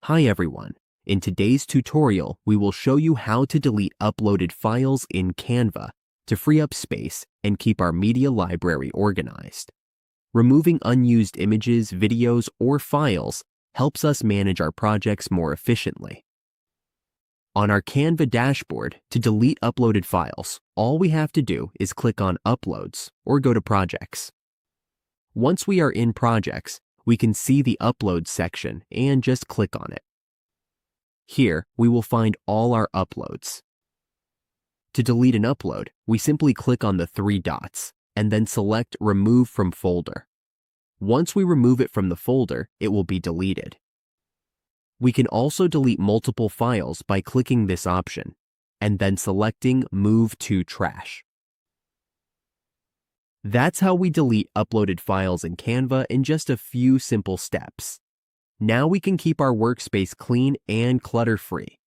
Hi everyone. In today's tutorial, we will show you how to delete uploaded files in Canva to free up space and keep our media library organized. Removing unused images, videos, or files helps us manage our projects more efficiently. On our Canva dashboard, to delete uploaded files, all we have to do is click on Uploads or go to Projects. Once we are in Projects, we can see the Uploads section and just click on it. Here, we will find all our uploads. To delete an upload, we simply click on the three dots and then select Remove from Folder. Once we remove it from the folder, it will be deleted. We can also delete multiple files by clicking this option and then selecting Move to Trash. That's how we delete uploaded files in Canva in just a few simple steps. Now we can keep our workspace clean and clutter-free.